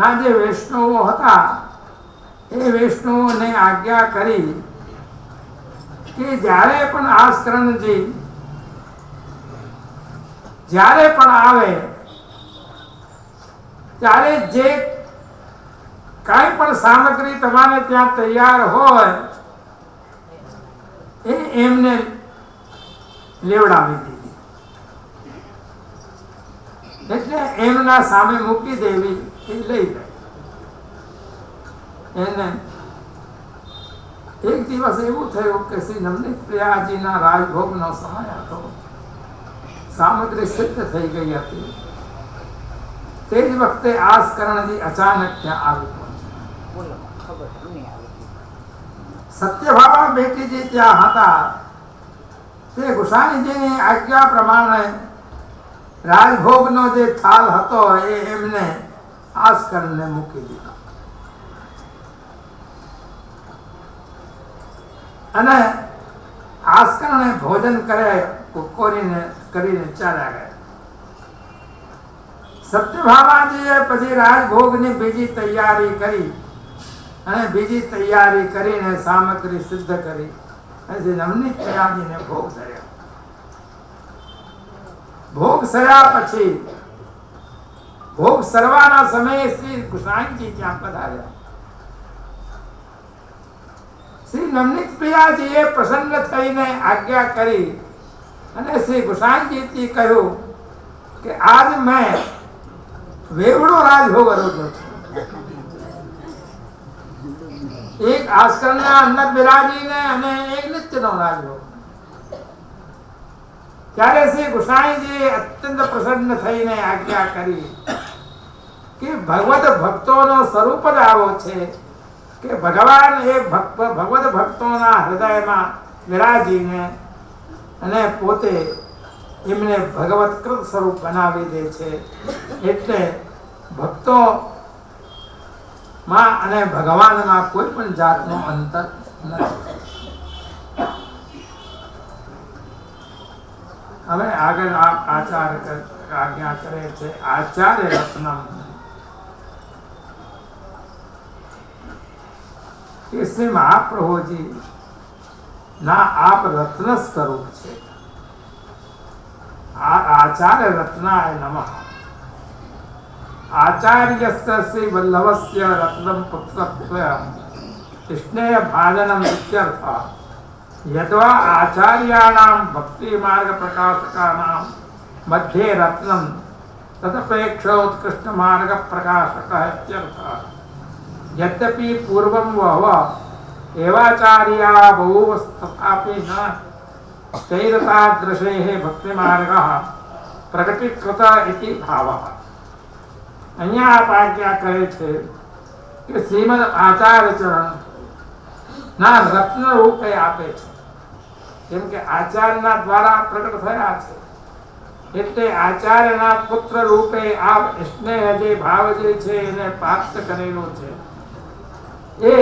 ના જે વૈષ્ણવો હતા એ વૈષ્ણવોને આજ્ઞા કરી કે જ્યારે પણ આસ્કરણજી જ્યારે પણ આવે ત્યારે જે કાંઈ પણ સામગ્રી તમારે ત્યાં તૈયાર હોય એ એમને લેવડાવી દીધી. એટલે એમના સામે મૂકી દેવી, એ લઈ ગઈ. એને એક દિવસ એવું થયું કે શ્રી નવનીત પ્રિયાજીના રાજભોગનો સમય હતો. સામગ્રી સિદ્ધ થઈ ગઈ હતી. તે જ વખતે આસ્કરણજી અચાનક ત્યાં આવી પહોંચ્યા. સત્યભામા બેટીજી ત્યાં હતા. તે ગુસાઈજીની આજ્ઞા પ્રમાણે રાજભોગનો જે થાળ હતો એ એમને આસ્કરણને મૂકી દીધો અને આસ્કરણે ભોજન કરીને ચાલ્યા ગયા. સત્યભામાજીએ પછી રાજભોગની બીજી તૈયારી કરી અને બીજી તૈયારી કરીને સામગ્રી સિદ્ધ કરી અને નવનીત પ્રિયાજીને ભોગ ધર્યા. ભોગ સર્યા પછી ભોગ સરવાના સમયે શ્રી ગુસાઈજી ત્યાં પધાર્યા. શ્રી નવનીત પ્રિયાજીએ પ્રસન્ન થઈને આજ્ઞા કરી અને શ્રી ગુસાઈજીથી કહ્યું કે આજ મેં વેવડો રાજભોગ અરોગ્યો છું. એક આસ્કરના અન્નદ બિરાજીને અને એક નિત્યનો રાજભોગ. ત્યારે શ્રી ગુસાઈજી અત્યંત પ્રસન્ન થઈને આજ્ઞા કરી કે ભગવત ભક્તોનો સ્વરૂપ જ આવો છે કે ભગવાન એ ભગવત ભક્તોના હૃદયમાં વિરાજીને અને પોતે એમને ભગવત કૃત સ્વરૂપ બનાવી દે છે. એટલે ભક્તો માં અને ભગવાનમાં કોઈ પણ જાતનો અંતર નથી. હવે આગળ આચાર્ય આજ્ઞા કરે છે. આચાર્ય રત્નમ કે શ્રી મહાપ્રભુજી ના આપ રત્ન સ્વરૂપ છે. આચાર્ય રત્નાય નમઃ. આચાર્યસ્ય શ્રી વલ્લભસ્ય રત્નમ પુત્રત્વમ કૃષ્ણેય ભાજનમ ઇત્યર્થઃ. યદ્વા આચાર્યાણામ ભક્તિ માર્ગ પ્રકાશકાનામ મધ્યે રત્નમ તદપેક્ષોત્કૃષ્ટ માર્ગ પ્રકાશકઃ ઇત્યર્થઃ. यद्यपि पूर्वं वह एवाचार्या बहु तथापि न तैरतादृशेः भक्तिमार्गः प्रकटीकृत इति भावः. અહીંયા આપ આજ્ઞા કરે છે કે શ્રીમદ આચાર્ય ચરણ ના રત્ન રૂપે આપે છે. કેમ કે આચાર્યના દ્વારા પ્રગટ થયા છે એટલે આચાર્યના પુત્ર રૂપે આપ સ્નેહ જે ભાવ જે છે એને પ્રાપ્ત કરેલો છે. એ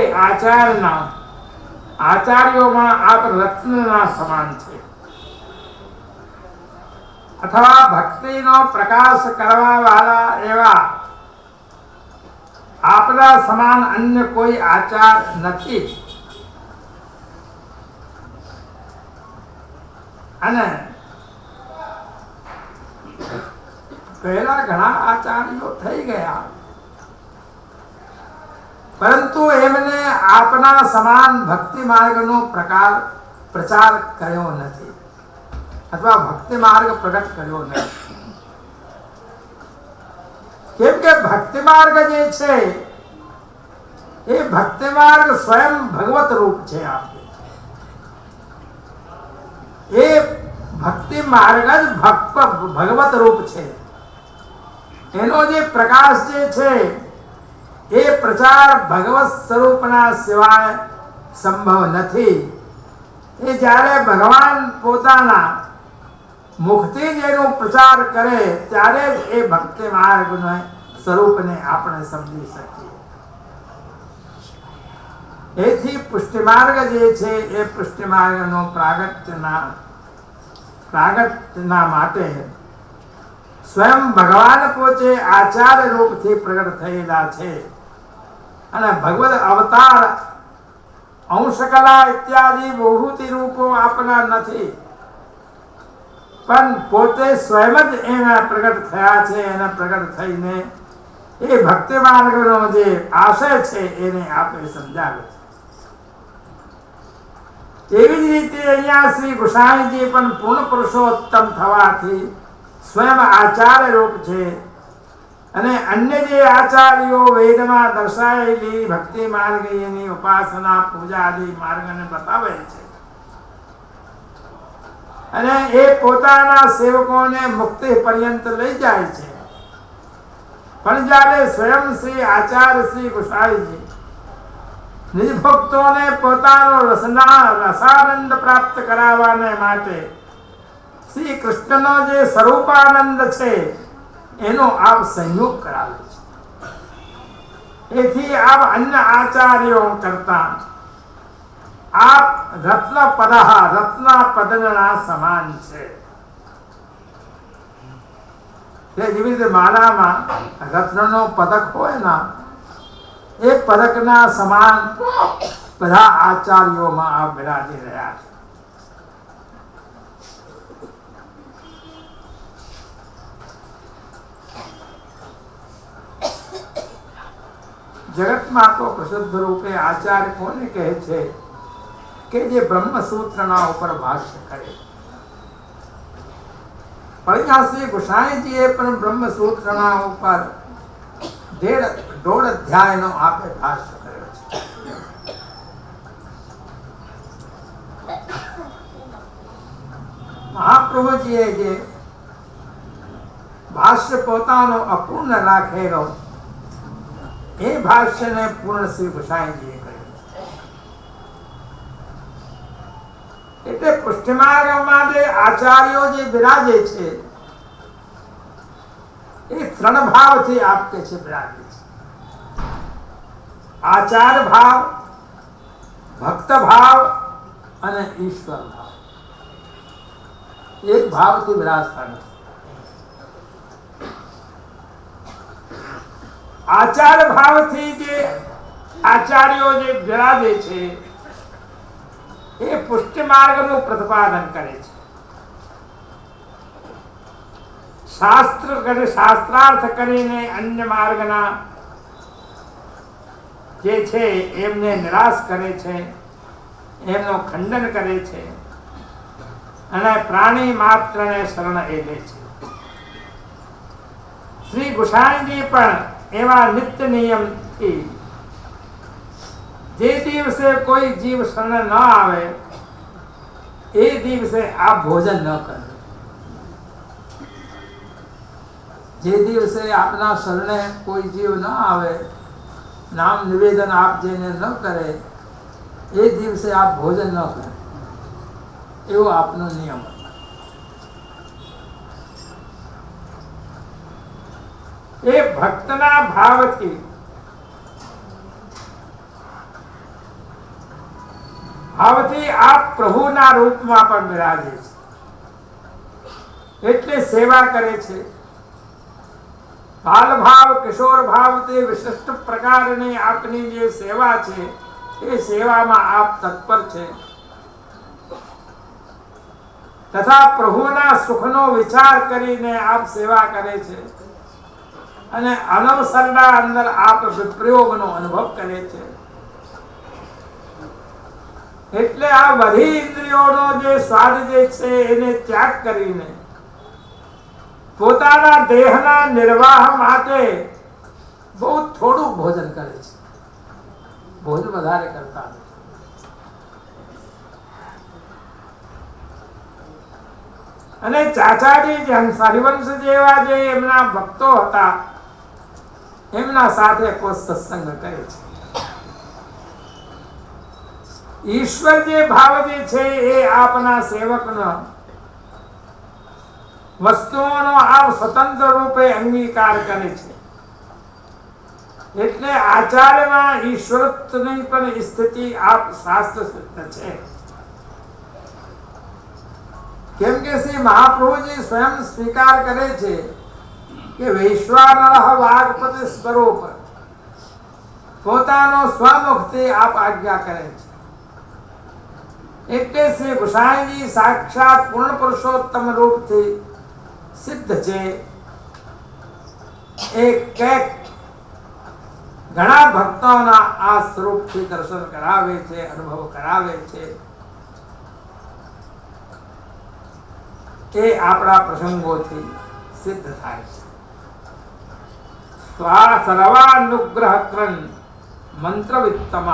આચાર્યોમાં આપ રત્નના સમાન છે. અથવા ભક્તિનો પ્રકાશ કરવા વાળા એવા આપના સમાન અન્ય કોઈ આચાર નથી. અને પહેલા ઘણા આચાર્યો થઈ ગયા પરંતુ એમને આપના સમાન ભક્તિ માર્ગનો પ્રચાર કર્યો નથી અથવા ભક્તિ માર્ગ પ્રગટ કર્યો નથી. કેમ કે ભક્તિ માર્ગ જે છે એ ભક્તિ માર્ગ સ્વયં ભગવત રૂપ છે. એ ભક્તિ માર્ગ જ ભગવત રૂપ છે. એનો જે પ્રકાશ જે છે એ પ્રચાર ભગવત સ્વરૂપના સિવાય સંભવ નથી. એ જ્યારે ભગવાન પોતાના મુખથી જ એનો પ્રચાર કરે ત્યારે જ એ ભક્તિ માર્ગના સ્વરૂપને આપણે સમજી શકીએ. એથી પુષ્ટિ માર્ગ જે છે એ પુષ્ટિ માર્ગનો પ્રાગટ્યના માટે સ્વયં ભગવાન પોતે આચાર્ય રૂપથી પ્રગટ થયેલા છે અને ભગવદ અવતાર અંશકલા ઇત્યાદિ બહુતિ રૂપો આપના નથી, પણ પોતે સ્વયં જ એના પ્રગટ થયા છે. એના પ્રગટ થઈને એ ભક્તિ માર્ગનો જે આશય છે એને આપણે સમજાવે છે. એવી જ રીતે અહીંયા શ્રી ગુસાઈજી પણ પૂર્ણ પુરુષોત્તમ થવાથી સ્વયં આચાર્ય રૂપ છે અને અન્ય જે આચાર્યો વેદમાં દર્શાવેલી ભક્તિ માર્ગ એની ઉપાસના પૂજા આદિ માર્ગને બતાવે છે અને એ પોતાના સેવકોને મુક્તિ પર્યંત લઈ જાય છે. પણ જ્યારે સ્વયં શ્રી આચાર્ય શ્રી ગુસાઈજી નિજ ભક્તોને પોતાનો રસાનંદ પ્રાપ્ત કરાવવાને માટે શ્રી કૃષ્ણનો જે સ્વરૂપાનંદ છે એનો આપ સંયોગ કરાવે છે. એથી આપ અન્ય આચાર્યો કરતા આપ રત્ન પદના સમાન છે. જેવી રીતે માળામાં રત્નનો પદક હોય ને એ પદકના સમાન બધા આચાર્યોમાં આપ બિરાજી રહ્યા છે. જગતમાં તો પ્રસિદ્ધ રૂપે આચાર્ય કોને કહે છે કે જે બ્રહ્મસૂત્રના ઉપર ભાષ્ય કરે. પણ શ્રી ગુસાઈજીએ પણ બ્રહ્મસૂત્રના ઉપર 1.5 અધ્યાયનો આપે ભાષ્ય કર્યો છે. મહાપ્રભુજીએ જે ભાષ્ય પોતાનો અપૂર્ણ રાખેલો એ ભાષ્યને પૂર્ણ શ્રી ગુસાઈજીએ કર્યું. એટલે પુષ્ટિમાર્ગમાં જે આચાર્યો જે બિરાજે છે એ 3 ભાવથી આપકે છે બિરાજે છે. આચાર ભાવ, ભક્ત ભાવ અને ઈશ્વર ભાવ. એક ભાવથી બિરાજતા નથી. આચાર ભાવથી જે આચાર્યો જે બિરાજે છે એ પુષ્ટિ માર્ગનું પ્રતિપાદન કરે છે. શાસ્ત્રાર્થ કરીને અન્ય માર્ગના જે છે એમને નિરાશ કરે છે, એમનો ખંડન કરે છે અને પ્રાણી માત્રને શરણ એ લે છે. શ્રી ગુસાઈજી પણ એવા નિત્ય નિયમથી જે દિવસે કોઈ જીવ શરણ ન આવે એ દિવસે આપ ભોજન ન કરે. જે દિવસે આપના શરણે કોઈ જીવ ન આવે, નામ નિવેદન આપ જેને ન કરે એ દિવસે આપ ભોજન ન કરે, એવો આપનો નિયમ હતો. એ ભક્તના ભાવથી આપ પ્રભુના રૂપમાં પણ બિરાજે છે. એટલે સેવા કરે છે. બાલ ભાવ, કિશોર ભાવ તે વિશિષ્ટ પ્રકારની આપની જે સેવા છે એ સેવામાં આપ તત્પર છે. તથા પ્રભુના સુખનો વિચાર કરીને આપ સેવા કરે છે અને અનવસરના અંદર આપ વિપ્રયોગનો અનુભવ કરે છે. એટલે આ બધી ઇન્દ્રિયોનો જે સ્વાદ જે છે એને ત્યાગ કરીને પોતાના દેહના નિર્વાહ માટે બહુ થોડું ભોજન કરે છે. ભોજન વધારે કરતા નથી. અને ચાચાજી હરિવંશ જેવા જે એમના ભક્તો હતા એમના સાથે કોઈ સત્સંગ કરે છે. ઈશ્વર જે ભાવ જે છે એ આપના સેવકનો વસ્તુઓનો આપ સ્વતંત્ર રૂપે અંગીકાર કરે છે. એટલે આચાર્યમાં ઈશ્વરત્વની પણ સ્થિતિ આપ શાસ્ત્ર સિદ્ધ છે. કેમ કે શ્રી મહાપ્રભુજી સ્વયં સ્વીકાર કરે છે કે વૈશ્વાનર વાગપતિ સ્વરૂપ પોતાનો સ્વમુખથી આપ આજ્ઞા કરે છે. એટલે શ્રી ગુસાઈજી સાક્ષાત પૂર્ણ પુરુષોત્તમ રૂપથી સિદ્ધ છે. ઘણા ભક્તોના આ સ્વરૂપથી દર્શન કરાવે છે, અનુભવ કરાવે છે. એ આપણા પ્રસંગોથી સિદ્ધ થાય છે. સર્વાનુગ્રહ કૃન મંત્રવિત્તમ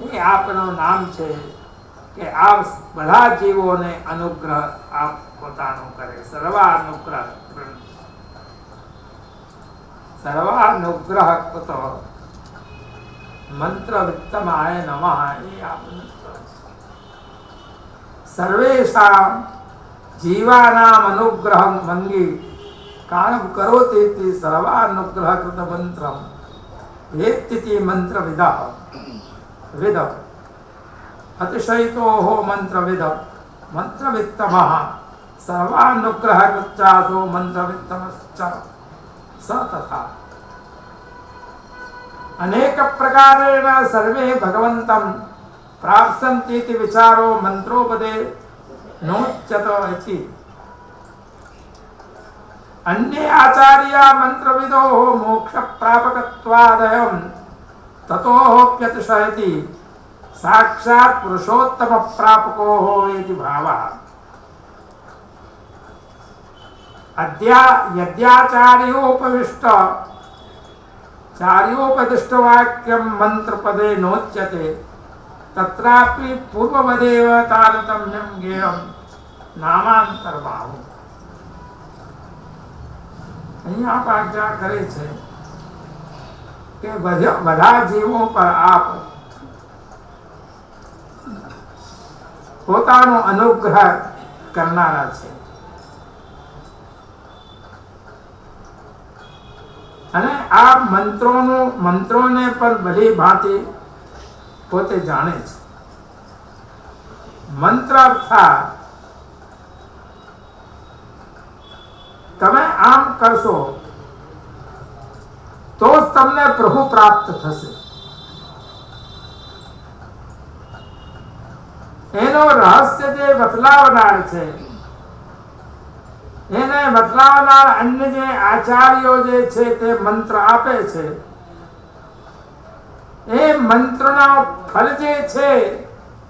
એ આપનું નામ છે કે આપ બધા જીવોને અનુગ્રહ આપ પોતાનો કરે. સર્વાનુગ્રહ કૃન સર્વાનુગ્રહ કૃત મંત્રવિત્તમાય નમઃ એ આપનું સર્વેષાં જીવાનામ અનુગ્રહં મંગી કામ કરોતિ સર્વાનુગ્રહ કૃત મંત્રમ વેત્તિ મંત્રવિદ વિદ અતિશયતો મંત્રવિદ મંત્રવિત્તમ સર્વાનુગ્રહ કૃચ્ચાસો મંત્રવિત્તમશ્ચ સ તથા અનેક પ્રકારેણ સર્વે ભગવન્तं પ્રાપ્સન્તીતિ વિચારો મંત્રોપદે નોચ્યત ઇતિ. અન્ય આચાર્ય મંત્રવિદો મોક્ષ પ્રાપકત્વાદયં તતોપ્યતિશયતિ સાક્ષાત પુરુષોત્તમ પ્રાપકો વેતિ ભાવઃ. ચાર્યોપદિષ્ટ વાક્યમ મંત્રપદે નોચ્યતે તત્રાપि પૂર્વવદેવ તારતમ્યમ જ્ઞેયમ નામાંતરભાવ. અહીંયા આપ આજ્ઞા કરે છે કે બધા જીવો પર આપ પોતાનો અનુગ્રહ કરનારા છે. અને આ મંત્રોને પણ ભલી ભાંતિ પોતે જાણે છે. મંત્ર અર્થાત તમે આમ કરશો તો જ તમને પ્રભુ પ્રાપ્ત થશે. એનો રહસ્ય જે બતલાવનાર છે, એને બતલાવનાર અન્ય જે આચાર્યો જે છે તે મંત્ર આપે છે, એ મંત્રના ફળ જે છે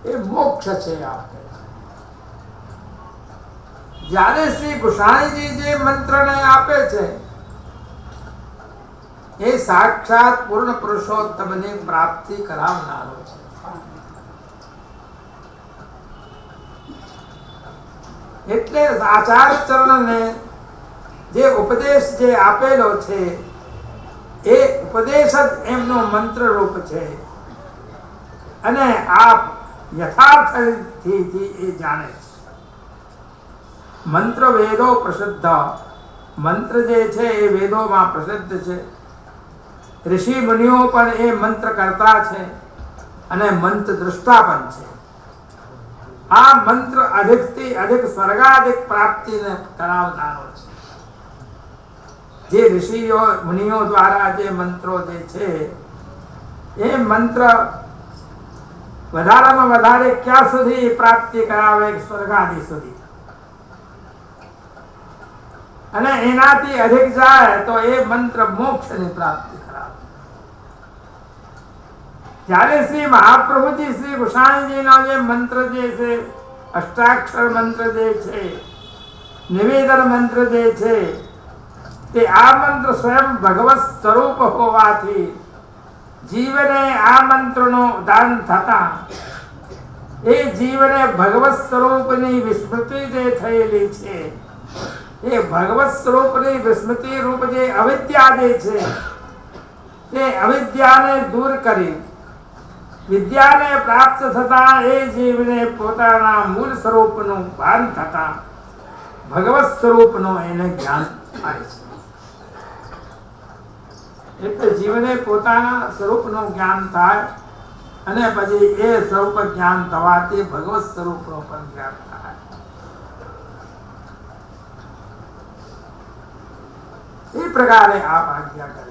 એ મોક્ષ છે. આપે જ્યારે શ્રી ગુસાઈજી જે મંત્રને આપે છે એ સાક્ષાત પૂર્ણ પુરુષોત્તમની પ્રાપ્તિ કરાવનારો છે. એટલે આચાર્ય ચરણને જે ઉપદેશ જે આપેલો છે એ ઉપદેશ જ એમનો મંત્ર રૂપ છે. અને આપ યથાર્થથી એ જાણે છે. મંત્ર વેદો પ્રસિદ્ધ, મંત્ર જે છે એ વેદોમાં પ્રસિદ્ધ છે. ઋષિ મુનિઓ પણ એ મંત્ર કરતા છે અને મંત્ર દ્રષ્ટા પણ છે. આ મંત્ર અધિકથી અધિક સ્વર્ગાધિક પ્રાપ્તિને કરાવનારો છે. જે ઋષિઓ મુનિઓ દ્વારા જે મંત્રો જે છે એ મંત્ર વધારામાં વધારે ક્યાં સુધી પ્રાપ્તિ કરાવે? સ્વર્ગાદિ સુધી. અને એનાથી અધિક જાય તો એ મંત્ર મોક્ષની પ્રાપ્તિ કરાવે. જ્યારે શ્રી મહાપ્રભુજી શ્રી ગુસાઈજીનો જે મંત્ર જે છે, અષ્ટાક્ષર મંત્ર જે છે, નિવેદન મંત્ર જે છે, તે આ મંત્ર સ્વયં ભગવત સ્વરૂપ હોવાથી જીવને આ મંત્રનો દાન થતા એ જીવને ભગવત સ્વરૂપની વિસ્મૃતિ જે થયેલી છે, એ ભગવત સ્વરૂપની વિસ્મૃતિ રૂપ જે અવિદ્યા જે છે તે અવિદ્યાને દૂર કરી વિદ્યાને પ્રાપ્ત થતા એ જીવને પોતાના મૂળ સ્વરૂપનું ભાન થતા ભગવત સ્વરૂપનું એને જ્ઞાન થાય છે. એટલે જીવને પોતાના સ્વરૂપનું જ્ઞાન થાય અને પછી એ સ્વરૂપ જ્ઞાન થવાથી ભગવત સ્વરૂપનું પણ જ્ઞાન થાય. એ પ્રકારે આપ આજ્ઞા કરે.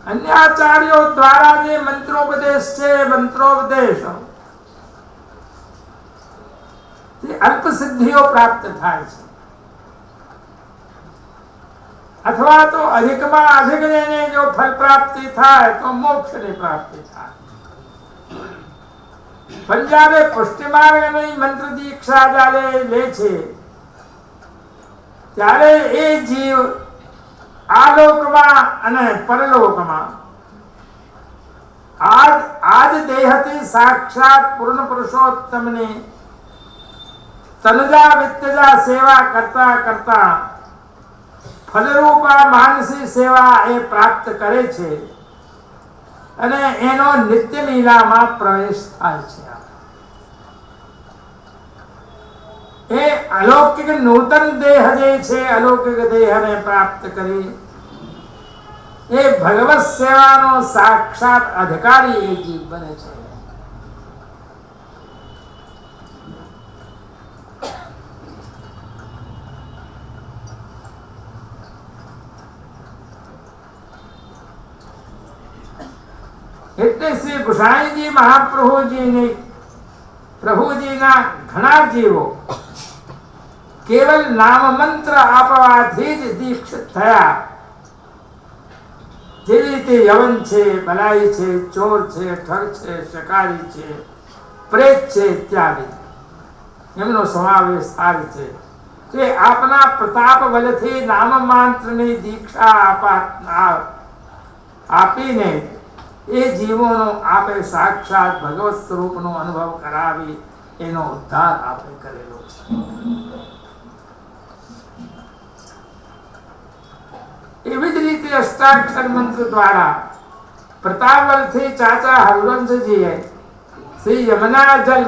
अन्य आचार्यों द्वारा જે મંત્રોપદેશ છે, મંત્રોપદેશ તે અલ્પ સિદ્ધિઓ પ્રાપ્ત થાય છે, અથવા તો અધિકમાં અધિક એને જો ફલ પ્રાપ્તિ થાય તો મોક્ષની પ્રાપ્તિ થાય. પણ જ્યારે પુષ્ટિ માર્ગની મંત્ર દીક્ષા જ્યારે લે છે ત્યારે એ જીવ આ લોકમાં અને પરલોકમાં આજ દેહથી સાક્ષાત પૂર્ણ પુરુષોત્તમની તનુજા વિત્તજા સેવા કરતા કરતા ફલરૂપા માનસી સેવા એ પ્રાપ્ત કરે છે અને એનો નિત્ય લીલામાં પ્રવેશ થાય છે. એ અલૌકિક નૂતન દેહ જે છે, અલૌકિક દેહને પ્રાપ્ત કરી એ ભગવત સેવાનો સાક્ષાત અધિકારી એ જીવ બને છે. એટલે શ્રી ગુસાઈજી પ્રભુજીના ઘણા જીવો કેવલ નામ મંત્ર આપવાથી જ દીક્ષિત થયા. જે રીતે યવન છે, બલાઈ છે, ચોર છે, ઠગ છે, શકારી છે, પ્રેત છે ઇત્યાદિ એમનો સમાવેશ થાય છે. તે આપના પ્રતાપ બલથી નામ મંત્રની દીક્ષા આપીને એ જીવોનો આપે સાક્ષાત ભગવત સ્વરૂપનો અનુભવ કરાવી એનો ઉદ્ધાર આપે કરેલો છે. એવી જ રીતે અષ્ટાક્ષર મંત્ર દ્વારા પ્રતાપબલથી ચાચા હરવંશજીએ શ્રી યમુના જલ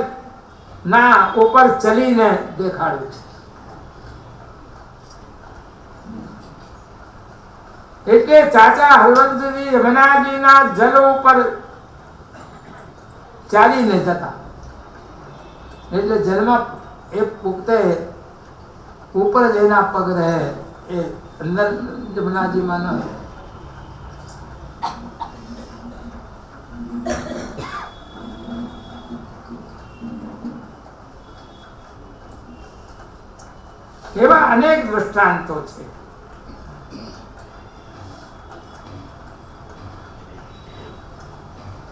ના ઉપર ચલીને દેખાડ્યું છે. એટલે ચાચા હરવંશજી યમુનાજીના જલ ઉપર ચાલીને જતા, એટલે જલમાં એ પૂગતે ઉપર જ એના પગ રહે, એ અંદર યમુનાજીમાં ન. એવા અનેક દૃષ્ટાંતો છે.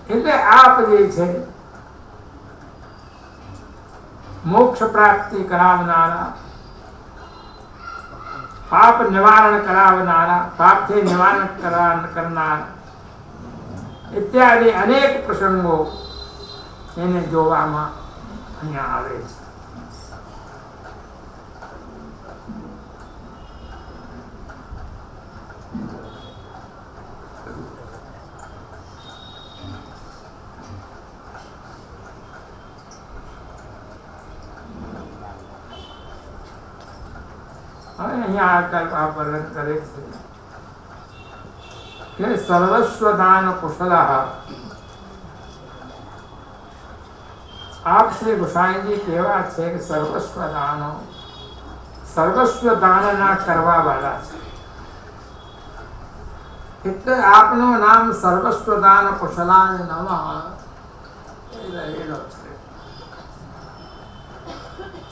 એટલે આપ જે છે મોક્ષ પ્રાપ્તિ કરાવનારા, પાપ નિવારણ કરાવનારા, પાપથી નિવારણ કરનાર ઇત્યાદિ અનેક પ્રસંગો એને જોવામાં અહીંયા આવે છે. અહીંયા આ વર્ણન કરે છે કે સર્વસ્વદાન કુશલ. આપ શ્રી ગુસાઈજી કહેવા છે કે સર્વસ્વ દાનના કરવા વાળા છે. એટલે આપનું નામ સર્વસ્વ દાન કુશલાય નમઃ રહેલો છે.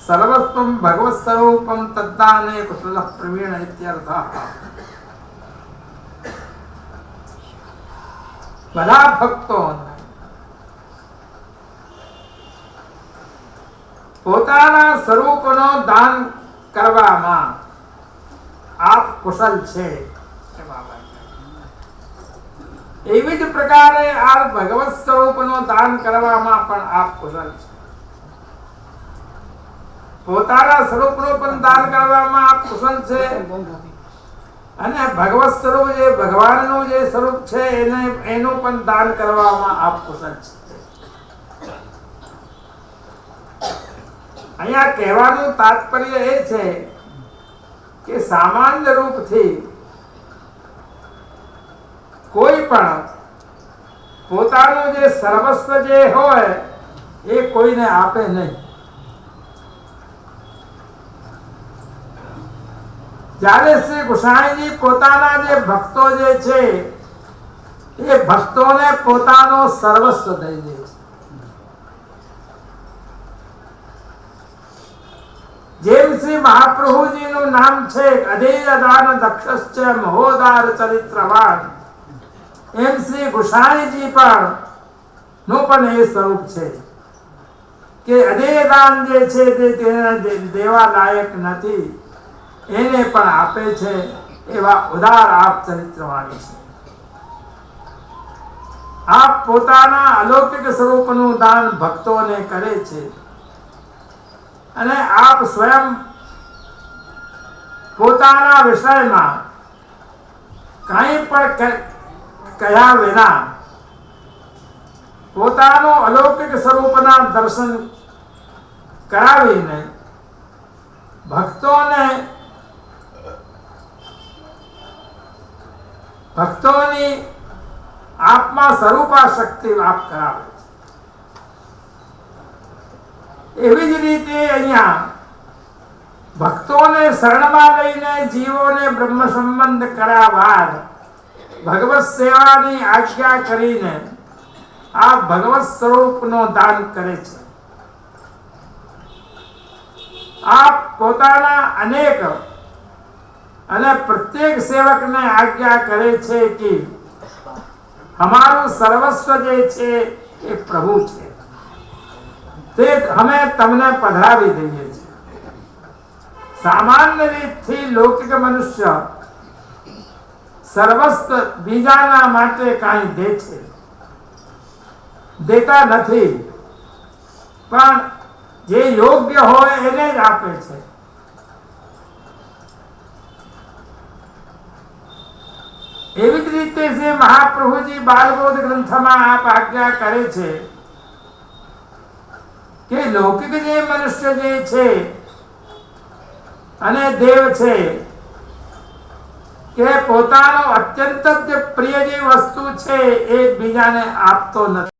સર્વસ્વમ ભગવત સ્વરૂપમ તદ્દાને કુશલ પ્રવીણ ઇત્યર્થઃ. બધા ભક્તો પોતાના સ્વરૂપનો દાન કરવામાં આપ કુશલ છે. એવી જ પ્રકારે આ ભગવત સ્વરૂપનો દાન કરવામાં પણ આપ કુશલ છે. પોતાના સ્વરૂપનું પણ દાન કરવામાં આપ કુશલ છે અને ભગવત સ્વરૂપ જે ભગવાનનું જે સ્વરૂપ છે એનું પણ દાન કરવામાં આપ કુશલ છે. અહીંયા કહેવાનું તાત્પર્ય એ છે કે સામાન્ય રૂપથી કોઈ પણ પોતાનું જે સર્વસ્વ જે હોય એ કોઈને આપે નહીં. જ્યારે શ્રી ગુસાઈજી પોતાના જે ભક્તો જે છે એ ભક્તોને પોતાનો સર્વસ્વ દઈ દે છે. જેમ શ્રી મહાપ્રભુજીનું નામ છે અધેય દાન દક્ષશ્ચ મહોદાર ચરિત્રવાન, એમ શ્રી ગુસાઈજી પણ નું પણ એ સ્વરૂપ છે કે અધેય દાન જે છે તે તેને દેવા લાયક નથી, એને પણ આપે છે. એવા ઉદાર આપ ચરિત્રવાણી છે. આપ પોતાના અલૌકિક સ્વરૂપનું દાન ભક્તોને કરે છે અને આપ સ્વયં પોતાના વિષયમાં કંઈ પણ કહ્યા વિના પોતાનું અલૌકિક સ્વરૂપના દર્શન કરાવીને ભક્તોની આત્મા સ્વરૂપા શક્તિ આપ કરાવે છે. એવી જ રીતે અહીંયા ભક્તોને શરણમાં લઈને જીવોને બ્રહ્મ સંબંધ કર્યા બાદ ભગવત સેવાની આજ્ઞા કરીને આ ભગવત સ્વરૂપનો દાન કરે છે. આપ પોતાના અનેક અને પ્રત્યેક સેવકને આજ્ઞા કરે છે કે અમારું સર્વસ્વ જે છે એ પ્રભુ છે, તે અમે તમને પધરાવી દઈએ છીએ. સામાન્ય રીતથી લૌકિક મનુષ્ય સર્વસ્વ બીજાના માટે કાંઈ દે છે, દેતા નથી, પણ જે યોગ્ય હોય એને જ આપે છે. એવી જ રીતે જે મહાપ્રભુજી બાલબોધ ગ્રંથમાં આપ આજ્ઞા કરે છે કે લૌકિક જે મનુષ્ય જે છે અને દેવ છે કે પોતાનો અત્યંત જ પ્રિય જે વસ્તુ છે એ બીજાને આપતો નથી.